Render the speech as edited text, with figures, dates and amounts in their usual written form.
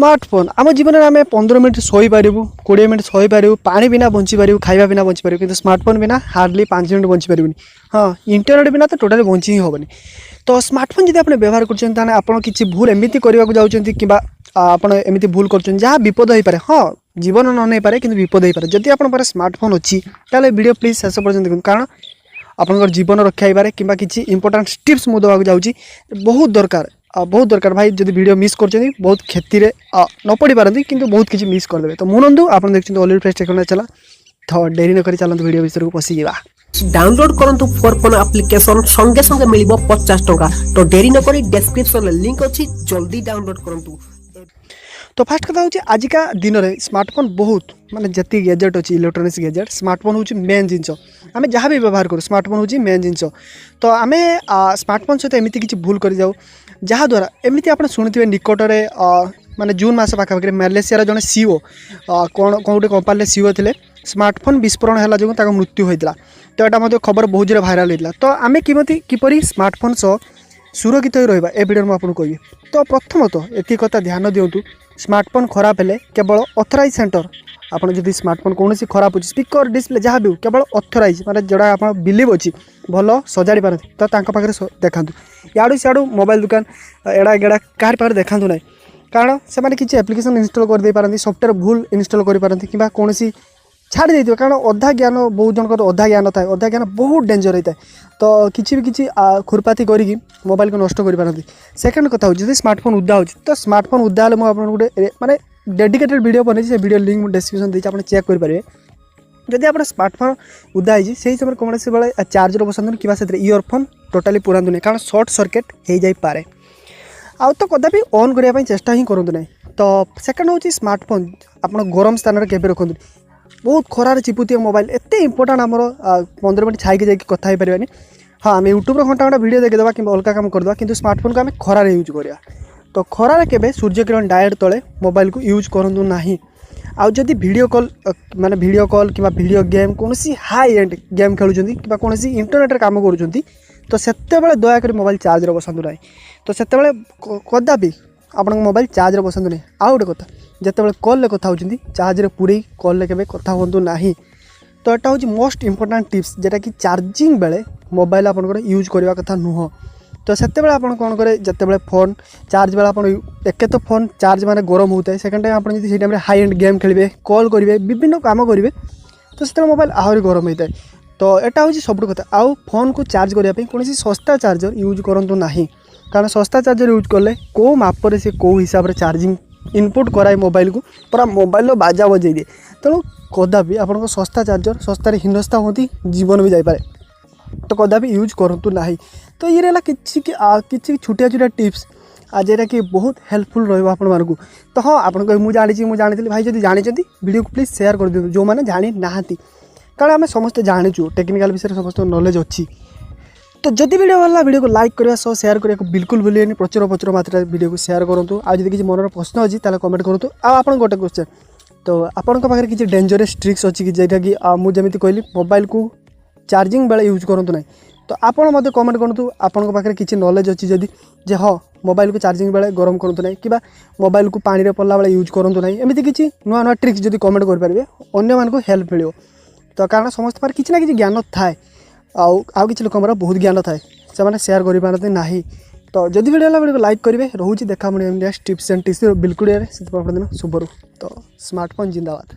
Smartphone आम जीवन में आम 15 minute showy Paru 20 minute showy Paru पानी बिना बंची पारू खाଇବା बिना बंची पारू कि स्मार्टफोन बिना हार्डली 5 मिनट बंची पारूनी। हाँ इंटरनेट बिना तो टोटाली बंची ही हेनी। तो स्मार्टफोन जब आप व्यवहार कर किसी भूल एमती करने जाऊँच कि आपमती भूल कर जहाँ विपद हो पारे। हाँ जीवन न नहीं पारे कि विपद हो पारे। जदि आप स्मार्टफोन अच्छी ताले वीडियो प्लीज शेष पर्यटन देखो कारण आपंकर जीवन रक्षा पारे कि किसी इंपोर्टाट टिप्स मुझे देवाक जाऊँगी बहुत दरकार भाई। जब वीडियो मिस कर बहुत क्षति न पड़ी पारती कि बहुत किसी मिस करदे। तो नंदू आप देखते ollywoodflex-technical चला तो डेरी नक चलते वीडियो विषय को पशिजा। डाउनलोड करंतु फॉर फोन एप्लिकेशन संगे संगे मिलिबो 50 टका। तो डेरी न करी डिस्क्रिप्शन लिंक अछि जल्दी डाउनलोड करंतु। तो फास्ट कथा होची आजिका दिन में स्मार्टफोन बहुत माने जति गैजेट अच्छी इलेक्ट्रोनिक्स गैजेट स्मार्टफोन होची मेन जिनस आम जहाँ भी व्यवहार करूँ स्मार्टफोन होची मेन जिनस। तो आम स्मार्टफोन सहित एमती किसी भूल कर जाऊ जहाँद्वारा एमती आप शुणुवे निकटरे माने जून मास पाखापाखि मालेसिया जड़े सीओ कौन गोटे कंपानी सीओ थे स्मार्टफोन विस्फोरण है जो मृत्यु होता। तो यहाँ खबर बहुत जोर भाइराल होता। तो आम किपरि स्मार्टफोन सह सुरक्षित हो रहा ए वीडियो में आपको कहबी। तो प्रथमतः एति कथा ध्यान दिंतु स्मार्टफोन खराब है केवल ऑथराइज सेंटर आपड़ जब स्मार्टफोन कौन खराब हो स्पीकर डिस्प्ले जहाँ भी केवल ऑथराइज माने जोड़ा आप बिलीव अच्छी भल सजाड़ी पारती तो पाखे देखा याड़ू सियाड़ू मोबाइल दुकान एड़ा गेड़ा काहार पाखे देखा ना कारण से किसी एप्लिकेशन इनस्टॉल कर दे पारती सॉफ्टवेयर भूल इनस्टॉल कर पारती कि कौन छाड़ दे कारण अधा ज्ञान बहुत जन अधा ज्ञान था अधा ज्ञान बहुत डेंजर होता है। तो किसी भी किसी खुरपाती करके मोबाइल को नष्ट कर पारती। सेकेंड कथा हो स्मार्टफोन उदा हो तो स्मार्टफोन उदा हेल्ले मुझे गोटे माने डेडिकेटेड वीडियो बनी से वीडियो लिंक डिस्क्रिप्शन देती आप चेक करेंगे। जदि आप स्मार्टफोन उदा हो समय कौन से बेले चार्जर बसतु कि इयरफोन टोटाली पुरातु नहीं कारण सर्ट सर्किट हो जापे आउ तो कदापि ऑन करने चेष्टा ही करूँ ना। तो सेकेंड हूँ स्मार्टफोन आप गरम स्थान में केवे रखुद बहुत खरार चिपुती मोबाइल एत इंपोर्टाट आमर 15 मिनट छाई जाकि कथा हो पारे। हाँ आम यूट्यूब घंटा घंटा वीडियो देखीदा कि अलग काम करदे कि स्मार्टफोन को आम खरार यूज करा। तो खरार केवे सूर्य किरण डायरेक्ट तले मोबाइल को यूज करूँ ना। आउ जदि वीडियो कॉल माने वीडियो कॉल कि वीडियो गेम कौन हाई एंड गेम खेलुं कि कौन इंटरनेट काम करुँच तो सेते दयाकोरी मोबाइल चार्ज बसतु ना। तो सेते कदापि आप मोबाइल चार्ज बसतु नहीं। आउ गोटे कथा जिते कॉल कथा होती चार्ज पूरे कॉल के कथा हूँ ना। तो यहाँ हूँ मोस्ट इंपोर्टाट टिप्स जेटा कि चार्जिंग बेले मोबाइल आपंकर यूज करने कथा नुह। तो से कौन करे जिते फोन चार्ज बेला आप एक तो फोन चार्ज माने गरम होता है सेकेंड टाइम आप से टाइम हाई एंड गेम खेलेंगे कॉल करेंगे विभिन्न काम करेंगे तो से मोबाइल आहरी गरम होता है। तो यहाँ हूँ सब कथा आउ फोन को चार्ज करने कौन सस्ता चार्जर यूज करूँ ना कारण सस्ता चार्जर यूज कले कौ मापर से कौ हिसाब से चार्जिंग इनपुट कराए मोबाइल को पूरा मोबाइल बाजा बजे दिए। तेणु कदापि आप सस्ता चार्जर सस्तार हीनस्ता होती जीवन भी जापे तो कदापि यूज करूँ ना। तो ये रहा किसी छोटिया छोटिया टिप्स जेटा कि बहुत हेल्पफुल रहा। तो हाँ आपको मुझे जानी भाई जब जानी वीडियो को प्लीज शेयर कर दिखाँ जो मैंने जानी ना कारण आम समस्ते जाचु टेक्निकल विषय समस्त नॉलेज अच्छी। तो जदि वीडियो भला वीडियो को लाइक करने सह शेयर करने को बिल्कुल भूलिए प्रचुर मात्रा वीडियो को शेयर करूँ। आज किसी मनर प्रश्न अच्छी ताले कमेंट करूँ। आप गोटे क्वेश्चन तो आपण पाखे किसी डेंजरस ट्रिक्स अच्छी जेटा कि मुझे कहली मोबाइल को चार्जिंग बेले यूज करूँ ना। तो आपड़ मत कमेंट करूँ आपण पाखे किसी नॉलेज अच्छी जदि जे हाँ मोबाइल को चार्जिंग बेले गरम करूँ ना कि मोबाइल को पानी पड़ला बेले यूज करूँ ना एमती किसी नुआ नुआ ट्रिक्स जब कमेंट करेंगे अन्य मानक हेल्प मिले। तो कारण समस्त पाखे किसी ना कि ज्ञान थाए आउ किसी लोक बहुत ज्ञान थाए से शेयर कर पारती ना। तो जदि वीडियो को लाइक करेंगे रोचे देखा नेक्स्ट टिप्स एंड टिप्स बिल्कुल दिन शुभ रू। तो स्मार्टफोन जिंदाबाद।